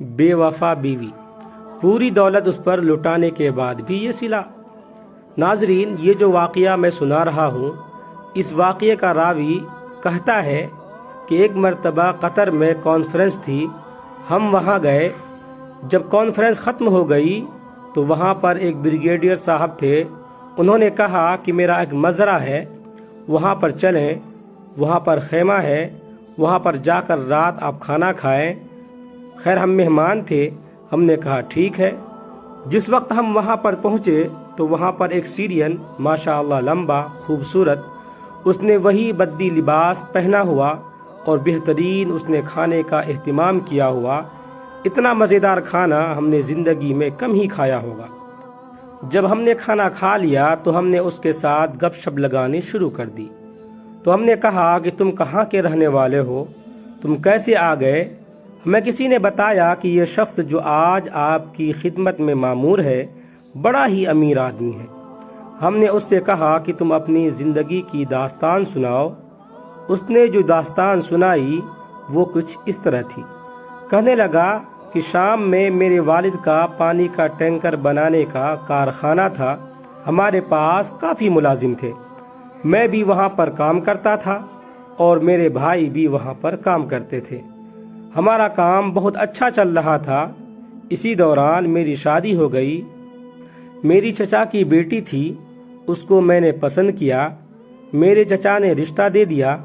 بے وفا بیوی، پوری دولت اس پر لٹانے کے بعد بھی یہ صلہ۔ ناظرین، یہ جو واقعہ میں سنا رہا ہوں، اس واقعے کا راوی کہتا ہے کہ ایک مرتبہ قطر میں کانفرنس تھی، ہم وہاں گئے۔ جب کانفرنس ختم ہو گئی تو وہاں پر ایک بریگیڈیئر صاحب تھے، انہوں نے کہا کہ میرا ایک مزرعہ ہے، وہاں پر چلیں، وہاں پر خیمہ ہے، وہاں پر جا کر رات آپ کھانا کھائیں۔ خیر ہم مہمان تھے، ہم نے کہا ٹھیک ہے۔ جس وقت ہم وہاں پر پہنچے تو وہاں پر ایک سیرین ماشاءاللہ لمبا خوبصورت، اس نے وہی بدی لباس پہنا ہوا اور بہترین اس نے کھانے کا اہتمام کیا ہوا۔ اتنا مزیدار کھانا ہم نے زندگی میں کم ہی کھایا ہوگا۔ جب ہم نے کھانا کھا لیا تو ہم نے اس کے ساتھ گپ شپ لگانی شروع کر دی۔ تو ہم نے کہا کہ تم کہاں کے رہنے والے ہو، تم کیسے آ گئے؟ ہمیں کسی نے بتایا کہ یہ شخص جو آج آپ کی خدمت میں مامور ہے بڑا ہی امیر آدمی ہے۔ ہم نے اس سے کہا کہ تم اپنی زندگی کی داستان سناؤ۔ اس نے جو داستان سنائی وہ کچھ اس طرح تھی۔ کہنے لگا کہ شام میں میرے والد کا پانی کا ٹینکر بنانے کا کارخانہ تھا، ہمارے پاس کافی ملازم تھے، میں بھی وہاں پر کام کرتا تھا اور میرے بھائی بھی وہاں پر کام کرتے تھے۔ ہمارا کام بہت اچھا چل رہا تھا۔ اسی دوران میری شادی ہو گئی۔ میری چچا کی بیٹی تھی، اس کو میں نے پسند کیا، میرے چچا نے رشتہ دے دیا۔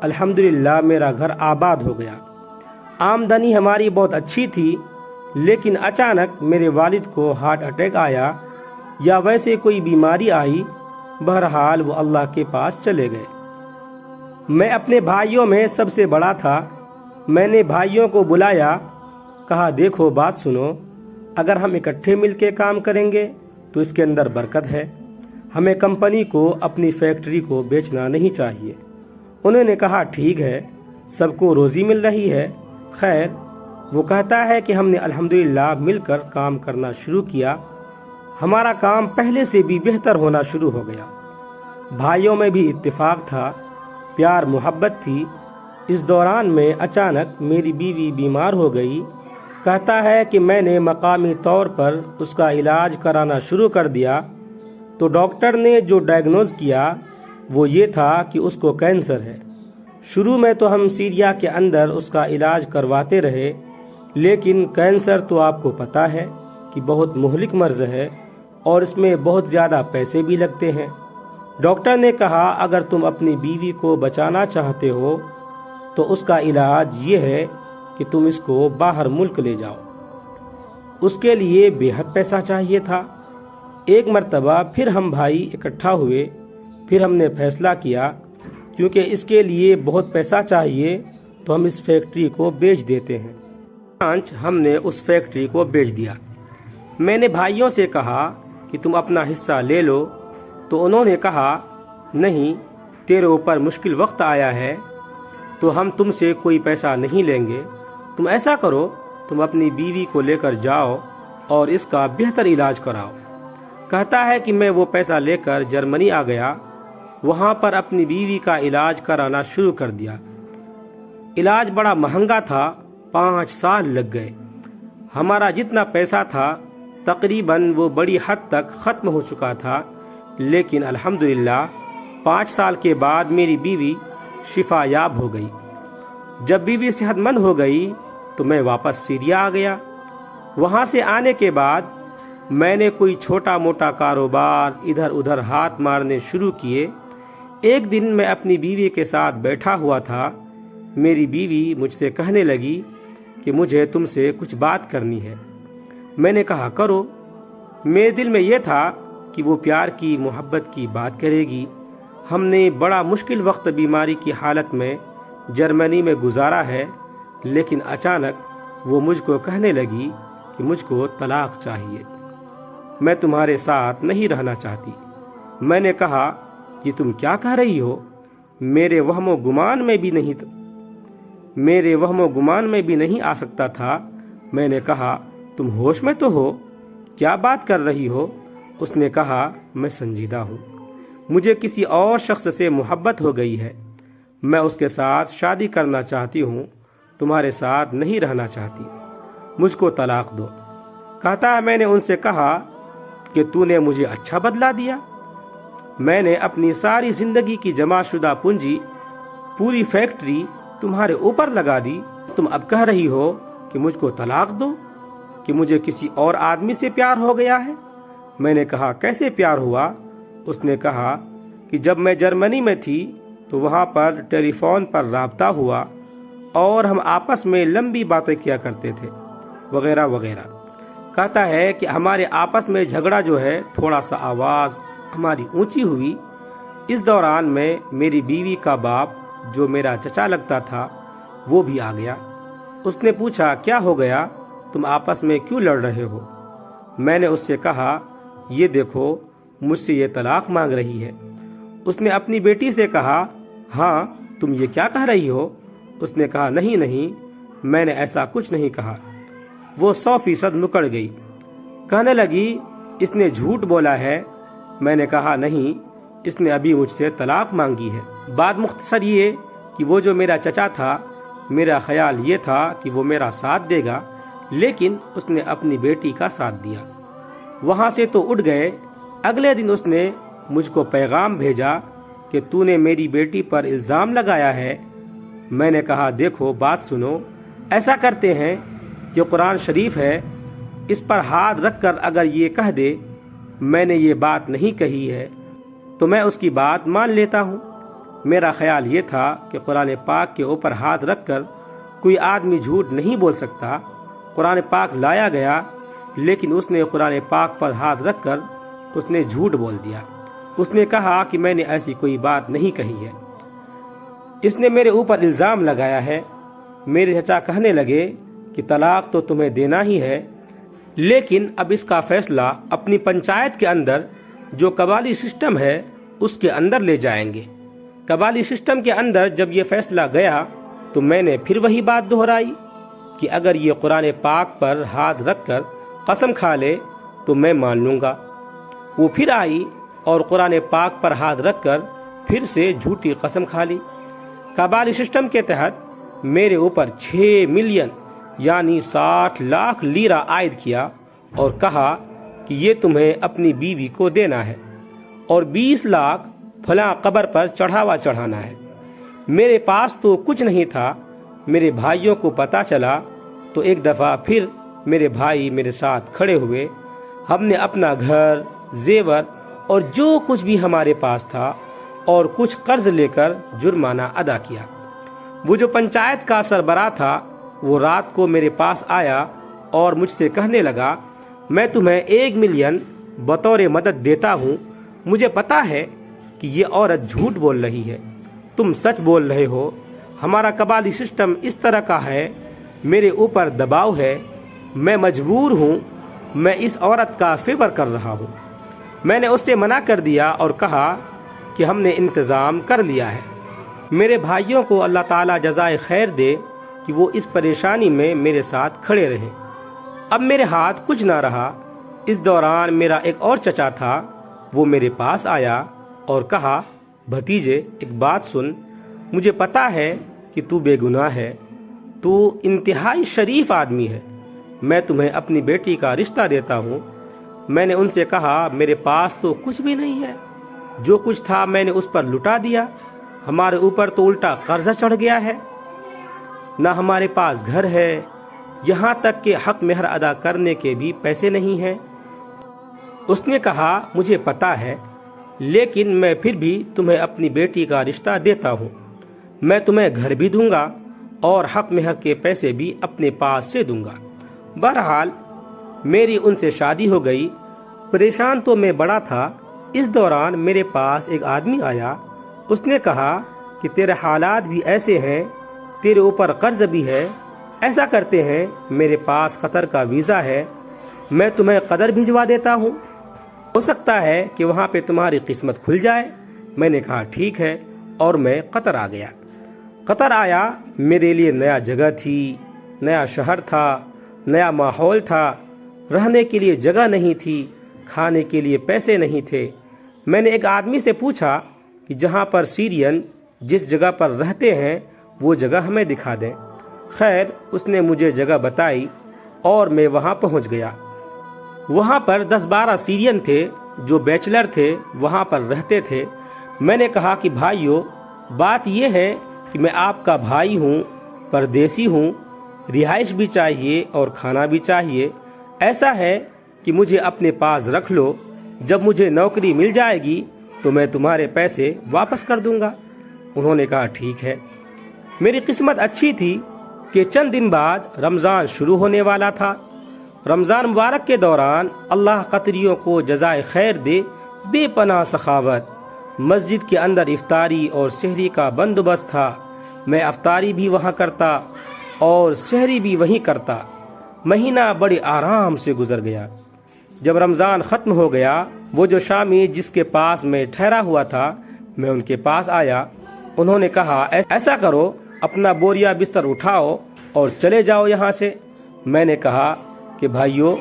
الحمدللہ میرا گھر آباد ہو گیا، آمدنی ہماری بہت اچھی تھی، لیکن اچانک میرے والد کو ہارٹ اٹیک آیا یا ویسے کوئی بیماری آئی، بہرحال وہ اللہ کے پاس چلے گئے۔ میں اپنے بھائیوں میں سب سے بڑا تھا۔ میں نے بھائیوں کو بلایا، کہا دیکھو بات سنو، اگر ہم اکٹھے مل کے کام کریں گے تو اس کے اندر برکت ہے، ہمیں کمپنی کو اپنی فیکٹری کو بیچنا نہیں چاہیے۔ انہوں نے کہا ٹھیک ہے، سب کو روزی مل رہی ہے۔ خیر وہ کہتا ہے کہ ہم نے الحمدللہ مل کر کام کرنا شروع کیا، ہمارا کام پہلے سے بھی بہتر ہونا شروع ہو گیا۔ بھائیوں میں بھی اتفاق تھا، پیار محبت تھی۔ اس دوران میں اچانک میری بیوی بیمار ہو گئی۔ کہتا ہے کہ میں نے مقامی طور پر اس کا علاج کرانا شروع کر دیا تو ڈاکٹر نے جو ڈائگنوز کیا وہ یہ تھا کہ اس کو کینسر ہے۔ شروع میں تو ہم سیریا کے اندر اس کا علاج کرواتے رہے، لیکن کینسر تو آپ کو پتہ ہے کہ بہت مہلک مرض ہے اور اس میں بہت زیادہ پیسے بھی لگتے ہیں۔ ڈاکٹر نے کہا اگر تم اپنی بیوی کو بچانا چاہتے ہو تو اس کا علاج یہ ہے کہ تم اس کو باہر ملک لے جاؤ۔ اس کے لیے بے حد پیسہ چاہیے تھا۔ ایک مرتبہ پھر ہم بھائی اکٹھا ہوئے، پھر ہم نے فیصلہ کیا کیونکہ اس کے لیے بہت پیسہ چاہیے تو ہم اس فیکٹری کو بیچ دیتے ہیں۔ چنانچہ ہم نے اس فیکٹری کو بیچ دیا۔ میں نے بھائیوں سے کہا کہ تم اپنا حصہ لے لو، تو انہوں نے کہا نہیں، تیرے اوپر مشکل وقت آیا ہے تو ہم تم سے کوئی پیسہ نہیں لیں گے۔ تم ایسا کرو، تم اپنی بیوی کو لے کر جاؤ اور اس کا بہتر علاج کراؤ۔ کہتا ہے کہ میں وہ پیسہ لے کر جرمنی آ گیا، وہاں پر اپنی بیوی کا علاج کرانا شروع کر دیا۔ علاج بڑا مہنگا تھا، 5 سال لگ گئے۔ ہمارا جتنا پیسہ تھا تقریباً وہ بڑی حد تک ختم ہو چکا تھا، لیکن الحمدللہ 5 سال کے بعد میری بیوی شفا یاب ہو گئی۔ جب بیوی صحت مند ہو گئی تو میں واپس سیریا آ گیا۔ وہاں سے آنے کے بعد میں نے کوئی چھوٹا موٹا کاروبار ادھر ادھر ہاتھ مارنے شروع کیے۔ ایک دن میں اپنی بیوی کے ساتھ بیٹھا ہوا تھا، میری بیوی مجھ سے کہنے لگی کہ مجھے تم سے کچھ بات کرنی ہے۔ میں نے کہا کرو۔ میرے دل میں یہ تھا کہ وہ پیار کی محبت کی بات کرے گی۔ ہم نے بڑا مشکل وقت بیماری کی حالت میں جرمنی میں گزارا ہے، لیکن اچانک وہ مجھ کو کہنے لگی کہ مجھ کو طلاق چاہیے، میں تمہارے ساتھ نہیں رہنا چاہتی۔ میں نے کہا کہ تم کیا کہہ رہی ہو؟ میرے وہم و گمان میں بھی نہیں آ سکتا تھا۔ میں نے کہا تم ہوش میں تو ہو؟ کیا بات کر رہی ہو؟ اس نے کہا میں سنجیدہ ہوں، مجھے کسی اور شخص سے محبت ہو گئی ہے، میں اس کے ساتھ شادی کرنا چاہتی ہوں، تمہارے ساتھ نہیں رہنا چاہتی۔ مجھ کو طلاق دو۔ کہتا ہے میں نے ان سے کہا کہ تو نے مجھے اچھا بدلہ دیا، میں نے اپنی ساری زندگی کی جمع شدہ پونجی، پوری فیکٹری تمہارے اوپر لگا دی، تم اب کہہ رہی ہو کہ مجھ کو طلاق دو، کہ مجھے کسی اور آدمی سے پیار ہو گیا ہے۔ میں نے کہا کیسے پیار ہوا؟ اس نے کہا کہ جب میں جرمنی میں تھی تو وہاں پر ٹیلی فون پر رابطہ ہوا اور ہم آپس میں لمبی باتیں کیا کرتے تھے وغیرہ وغیرہ۔ کہتا ہے کہ ہمارے آپس میں جھگڑا جو ہے، تھوڑا سا آواز ہماری اونچی ہوئی۔ اس دوران میں میری بیوی کا باپ جو میرا چچا لگتا تھا وہ بھی آ گیا۔ اس نے پوچھا کیا ہو گیا، تم آپس میں کیوں لڑ رہے ہو؟ میں نے اس سے کہا یہ دیکھو مجھ سے یہ طلاق مانگ رہی ہے۔ اس نے اپنی بیٹی سے کہا ہاں تم یہ کیا کہہ رہی ہو؟ اس نے کہا نہیں میں نے ایسا کچھ نہیں کہا۔ وہ 100% مکڑ گئی، کہنے لگی اس نے جھوٹ بولا ہے۔ میں نے کہا نہیں، اس نے ابھی مجھ سے طلاق مانگی ہے۔ بات مختصر یہ کہ وہ جو میرا چچا تھا، میرا خیال یہ تھا کہ وہ میرا ساتھ دے گا، لیکن اس نے اپنی بیٹی کا ساتھ دیا۔ وہاں سے تو اٹھ گئے۔ اگلے دن اس نے مجھ کو پیغام بھیجا کہ تو نے میری بیٹی پر الزام لگایا ہے۔ میں نے کہا دیکھو بات سنو، ایسا کرتے ہیں کہ قرآن شریف ہے، اس پر ہاتھ رکھ کر اگر یہ کہہ دے میں نے یہ بات نہیں کہی ہے تو میں اس کی بات مان لیتا ہوں۔ میرا خیال یہ تھا کہ قرآن پاک کے اوپر ہاتھ رکھ کر کوئی آدمی جھوٹ نہیں بول سکتا۔ قرآن پاک لایا گیا، لیکن اس نے قرآن پاک پر ہاتھ رکھ کر اس نے جھوٹ بول دیا۔ اس نے کہا کہ میں نے ایسی کوئی بات نہیں کہی ہے، اس نے میرے اوپر الزام لگایا ہے۔ میرے چچا کہنے لگے کہ طلاق تو تمہیں دینا ہی ہے، لیکن اب اس کا فیصلہ اپنی پنچایت کے اندر جو قبالی سسٹم ہے اس کے اندر لے جائیں گے۔ قبالی سسٹم کے اندر جب یہ فیصلہ گیا تو میں نے پھر وہی بات دہرائی کہ اگر یہ قرآن پاک پر ہاتھ رکھ کر قسم کھا لے تو میں مان لوں گا۔ وہ پھر آئی اور قرآن پاک پر ہاتھ رکھ کر پھر سے جھوٹی قسم کھا لی۔ قبالی سسٹم کے تحت میرے اوپر 6 ملین یعنی 60 لاکھ لیرہ عائد کیا اور کہا کہ یہ تمہیں اپنی بیوی کو دینا ہے اور 20 لاکھ فلاں قبر پر چڑھاوا چڑھانا ہے۔ میرے پاس تو کچھ نہیں تھا۔ میرے بھائیوں کو پتہ چلا تو ایک دفعہ پھر میرے بھائی میرے ساتھ کھڑے ہوئے۔ ہم نے اپنا گھر، زیور اور جو کچھ بھی ہمارے پاس تھا اور کچھ قرض لے کر جرمانہ ادا کیا۔ وہ جو پنچایت کا سربراہ تھا وہ رات کو میرے پاس آیا اور مجھ سے کہنے لگا میں تمہیں 1 ملین بطور مدد دیتا ہوں۔ مجھے پتا ہے کہ یہ عورت جھوٹ بول رہی ہے، تم سچ بول رہے ہو۔ ہمارا قبالی سسٹم اس طرح کا ہے، میرے اوپر دباؤ ہے، میں مجبور ہوں، میں اس عورت کا فیور کر رہا ہوں۔ میں نے اس سے منع کر دیا اور کہا کہ ہم نے انتظام کر لیا ہے۔ میرے بھائیوں کو اللہ تعالیٰ جزائے خیر دے کہ وہ اس پریشانی میں میرے ساتھ کھڑے رہے۔ اب میرے ہاتھ کچھ نہ رہا۔ اس دوران میرا ایک اور چچا تھا، وہ میرے پاس آیا اور کہا بھتیجے ایک بات سن، مجھے پتا ہے کہ تو بے گناہ ہے، تو انتہائی شریف آدمی ہے، میں تمہیں اپنی بیٹی کا رشتہ دیتا ہوں۔ میں نے ان سے کہا میرے پاس تو کچھ بھی نہیں ہے، جو کچھ تھا میں نے اس پر لٹا دیا، ہمارے اوپر تو الٹا قرضہ چڑھ گیا ہے، نہ ہمارے پاس گھر ہے، یہاں تک کہ حق مہر ادا کرنے کے بھی پیسے نہیں ہیں۔ اس نے کہا مجھے پتا ہے، لیکن میں پھر بھی تمہیں اپنی بیٹی کا رشتہ دیتا ہوں، میں تمہیں گھر بھی دوں گا اور حق مہر کے پیسے بھی اپنے پاس سے دوں گا۔ بہرحال میری ان سے شادی ہو گئی۔ پریشان تو میں بڑا تھا۔ اس دوران میرے پاس ایک آدمی آیا، اس نے کہا کہ تیرے حالات بھی ایسے ہیں، تیرے اوپر قرض بھی ہے، ایسا کرتے ہیں میرے پاس قطر کا ویزا ہے، میں تمہیں قطر بھجوا دیتا ہوں، ہو سکتا ہے کہ وہاں پہ تمہاری قسمت کھل جائے۔ میں نے کہا ٹھیک ہے، اور میں قطر آ گیا۔ قطر آیا، میرے لیے نیا جگہ تھی، نیا شہر تھا، نیا ماحول تھا، رہنے کے لیے جگہ نہیں تھی، کھانے کے لیے پیسے نہیں تھے۔ میں نے ایک آدمی سے پوچھا کہ جہاں پر سیرین جس جگہ پر رہتے ہیں وہ جگہ ہمیں دکھا دیں۔ خیر اس نے مجھے جگہ بتائی اور میں وہاں پہنچ گیا۔ وہاں پر 10-12 سیرین تھے جو بیچلر تھے، وہاں پر رہتے تھے۔ میں نے کہا کہ بھائیو، بات یہ ہے کہ میں آپ کا بھائی ہوں، پردیسی ہوں، رہائش بھی چاہیے اور کھانا بھی چاہیے۔ ایسا ہے کہ مجھے اپنے پاس رکھ لو، جب مجھے نوکری مل جائے گی تو میں تمہارے پیسے واپس کر دوں گا۔ انہوں نے کہا ٹھیک ہے۔ میری قسمت اچھی تھی کہ چند دن بعد رمضان شروع ہونے والا تھا۔ رمضان مبارک کے دوران اللہ قطریوں کو جزائے خیر دے، بے پناہ سخاوت۔ مسجد کے اندر افطاری اور سحری کا بندوبست تھا۔ میں افطاری بھی وہاں کرتا اور سحری بھی وہیں کرتا۔ مہینہ بڑے آرام سے گزر گیا۔ جب رمضان ختم ہو گیا، وہ جو شامی جس کے پاس میں ٹھہرا ہوا تھا، میں ان کے پاس آیا۔ انہوں نے کہا ایسا کرو، اپنا بوریا بستر اٹھاؤ اور چلے جاؤ یہاں سے۔ میں نے کہا کہ بھائیو،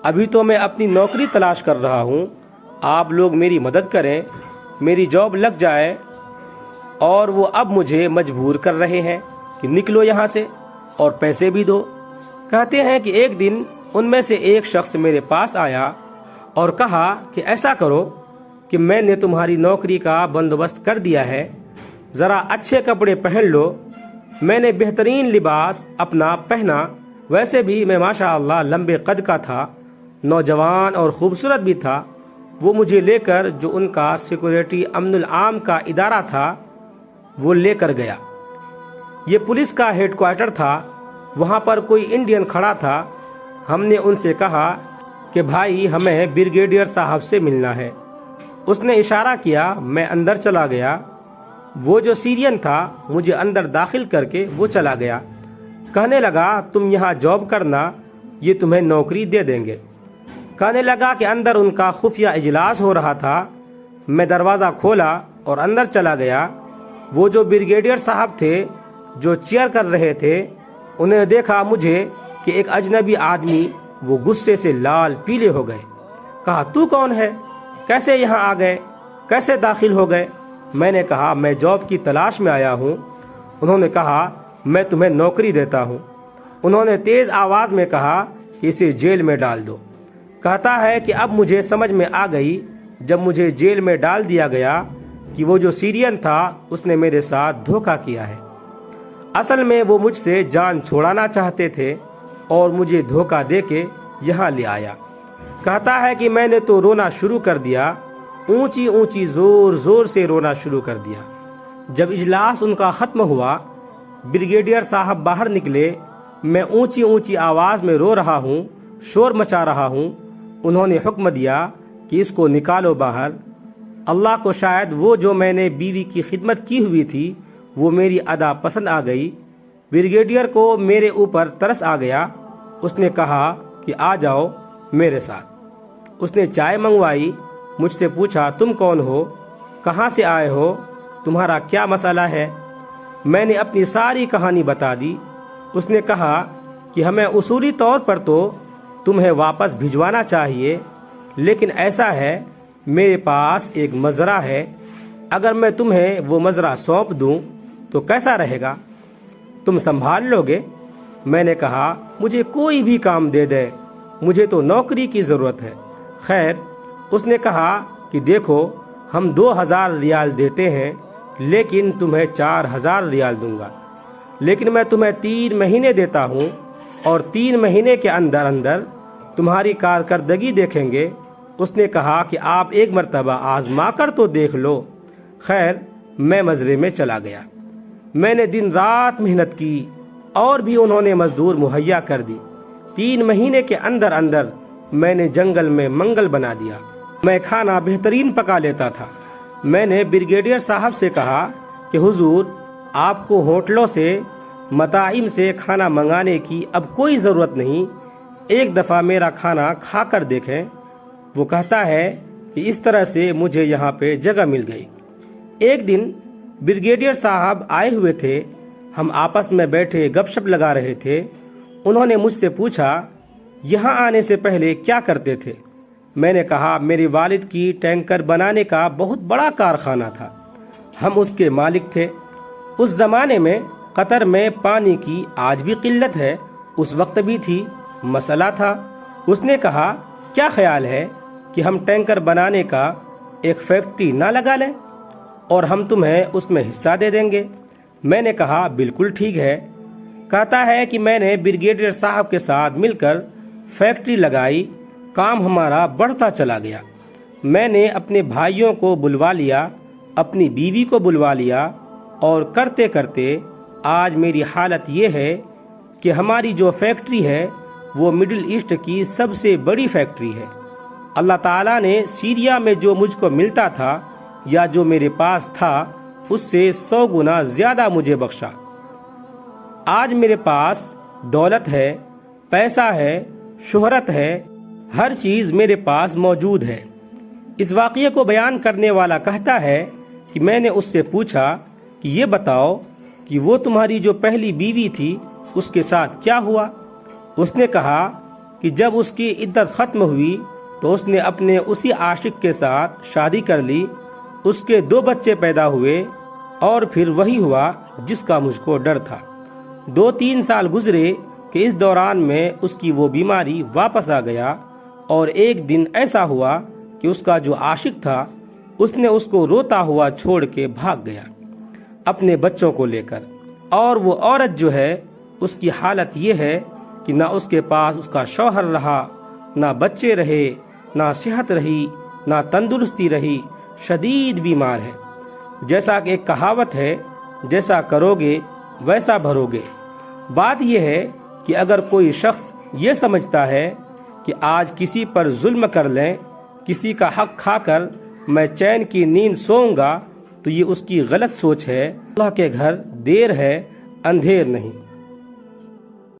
ابھی تو میں اپنی نوکری تلاش کر رہا ہوں، آپ لوگ میری مدد کریں، میری جاب لگ جائے، اور وہ اب مجھے مجبور کر رہے ہیں کہ نکلو یہاں سے اور پیسے بھی دو۔ کہتے ہیں کہ ایک دن ان میں سے ایک شخص میرے پاس آیا اور کہا کہ ایسا کرو کہ میں نے تمہاری نوکری کا بندوبست کر دیا ہے، ذرا اچھے کپڑے پہن لو۔ میں نے بہترین لباس اپنا پہنا۔ ویسے بھی میں ماشاء اللہ لمبے قد کا تھا، نوجوان اور خوبصورت بھی تھا۔ وہ مجھے لے کر جو ان کا سیکورٹی امن العام کا ادارہ تھا وہ لے کر گیا۔ یہ پولیس کا ہیڈ کوارٹر تھا۔ وہاں پر کوئی انڈین کھڑا تھا۔ ہم نے ان سے کہا کہ بھائی، ہمیں بریگیڈیئر صاحب سے ملنا ہے۔ اس نے اشارہ کیا، میں اندر چلا گیا۔ وہ جو سیرین تھا مجھے اندر داخل کر کے وہ چلا گیا۔ کہنے لگا تم یہاں جاب کرنا، یہ تمہیں نوکری دے دیں گے۔ کہنے لگا کہ اندر ان کا خفیہ اجلاس ہو رہا تھا۔ میں دروازہ کھولا اور اندر چلا گیا۔ وہ جو بریگیڈیئر صاحب تھے جو چیئر کر رہے تھے، انہیں دیکھا مجھے کہ ایک اجنبی آدمی، وہ غصے سے لال پیلے ہو گئے۔ کہا تو کون ہے؟ کیسے یہاں آ گئے؟ کیسے داخل ہو گئے؟ میں نے کہا میں جاب کی تلاش میں آیا ہوں۔ انہوں نے کہا میں تمہیں نوکری دیتا ہوں۔ انہوں نے تیز آواز میں کہا کہ اسے جیل میں ڈال دو۔ کہتا ہے کہ اب مجھے سمجھ میں آ گئی جب مجھے جیل میں ڈال دیا گیا کہ وہ جو سیرین تھا اس نے میرے ساتھ دھوکہ کیا ہے۔ اصل میں وہ مجھ سے جان چھوڑانا چاہتے تھے اور مجھے دھوکہ دے کے یہاں لے آیا۔ کہتا ہے کہ میں نے تو رونا شروع کر دیا، اونچی اونچی زور زور سے رونا شروع کر دیا۔ جب اجلاس ان کا ختم ہوا، بریگیڈیئر صاحب باہر نکلے۔ میں اونچی اونچی آواز میں رو رہا ہوں، شور مچا رہا ہوں۔ انہوں نے حکم دیا کہ اس کو نکالو باہر۔ اللہ کو شاید وہ جو میں نے بیوی کی خدمت کی ہوئی تھی وہ میری ادا پسند آ گئی۔ بریگیڈیئر کو میرے اوپر ترس آ گیا۔ اس نے کہا کہ آ جاؤ میرے ساتھ۔ اس نے چائے منگوائی، مجھ سے پوچھا تم کون ہو، کہاں سے آئے ہو، تمہارا کیا مسئلہ ہے؟ میں نے اپنی ساری کہانی بتا دی۔ اس نے کہا کہ ہمیں اصولی طور پر تو تمہیں واپس بھجوانا چاہیے، لیکن ایسا ہے میرے پاس ایک مزرعہ ہے، اگر میں تمہیں وہ مزرعہ سونپ دوں تو کیسا رہے گا؟ تم سنبھال لو گے؟ میں نے کہا مجھے کوئی بھی کام دے دے، مجھے تو نوکری کی ضرورت ہے۔ خیر، اس نے کہا کہ دیکھو ہم 2000 ریال دیتے ہیں، لیکن تمہیں 4000 ریال دوں گا، لیکن میں تمہیں 3 مہینے دیتا ہوں اور 3 مہینے کے اندر اندر تمہاری کارکردگی دیکھیں گے۔ اس نے کہا کہ آپ ایک مرتبہ آزما کر تو دیکھ لو۔ خیر، میں مزرعے میں چلا گیا۔ میں نے دن رات محنت کی اور بھی انہوں نے مزدور مہیا کر دی۔ 3 مہینے کے اندر اندر میں نے جنگل میں منگل بنا دیا۔ میں کھانا بہترین پکا لیتا تھا۔ میں نے بریگیڈیئر صاحب سے کہا کہ حضور، آپ کو ہوٹلوں سے، مطاعم سے کھانا منگانے کی اب کوئی ضرورت نہیں، ایک دفعہ میرا کھانا کھا کر دیکھیں۔ وہ کہتا ہے کہ اس طرح سے مجھے یہاں پہ جگہ مل گئی۔ ایک دن بریگیڈیئر صاحب آئے ہوئے تھے، ہم آپس میں بیٹھے گپ شپ لگا رہے تھے۔ انہوں نے مجھ سے پوچھا یہاں آنے سے پہلے کیا کرتے تھے؟ میں نے کہا میرے والد کی ٹینکر بنانے کا بہت بڑا کارخانہ تھا، ہم اس کے مالک تھے۔ اس زمانے میں قطر میں پانی کی آج بھی قلت ہے، اس وقت بھی تھی۔ مسئلہ تھا۔ اس نے کہا کیا خیال ہے کہ ہم ٹینکر بنانے کا ایک فیکٹری نہ لگا لیں اور ہم تمہیں اس میں حصہ دے دیں گے۔ میں نے کہا بالکل ٹھیک ہے۔ کہتا ہے کہ میں نے بریگیڈیئر صاحب کے ساتھ مل کر فیکٹری لگائی، کام ہمارا بڑھتا چلا گیا۔ میں نے اپنے بھائیوں کو بلوا لیا، اپنی بیوی کو بلوا لیا، اور کرتے کرتے آج میری حالت یہ ہے کہ ہماری جو فیکٹری ہے وہ مڈل ایسٹ کی سب سے بڑی فیکٹری ہے۔ اللہ تعالیٰ نے سیریا میں جو مجھ کو ملتا تھا یا جو میرے پاس تھا اس سے 100 گنا زیادہ مجھے بخشا۔ آج میرے پاس دولت ہے، پیسہ ہے، شہرت ہے، ہر چیز میرے پاس موجود ہے۔ اس واقعے کو بیان کرنے والا کہتا ہے کہ میں نے اس سے پوچھا کہ یہ بتاؤ کہ وہ تمہاری جو پہلی بیوی تھی اس کے ساتھ کیا ہوا؟ اس نے کہا کہ جب اس کی عدت ختم ہوئی تو اس نے اپنے اسی عاشق کے ساتھ شادی کر لی، اس کے 2 بچے پیدا ہوئے، اور پھر وہی ہوا جس کا مجھ کو ڈر تھا۔ 2-3 سال گزرے کہ اس دوران میں اس کی وہ بیماری واپس آ گیا، اور ایک دن ایسا ہوا کہ اس کا جو عاشق تھا اس نے اس کو روتا ہوا چھوڑ کے بھاگ گیا اپنے بچوں کو لے کر، اور وہ عورت جو ہے اس کی حالت یہ ہے کہ نہ اس کے پاس اس کا شوہر رہا، نہ بچے رہے، نہ صحت رہی، نہ تندرستی رہی، شدید بیمار ہے۔ جیسا کہ ایک کہاوت ہے، جیسا کرو گے ویسا بھرو گے۔ بات یہ ہے کہ اگر کوئی شخص یہ سمجھتا ہے کہ آج کسی پر ظلم کر لیں، کسی کا حق کھا کر میں چین کی نیند سوؤں گا، تو یہ اس کی غلط سوچ ہے۔ اللہ کے گھر دیر ہے، اندھیر نہیں۔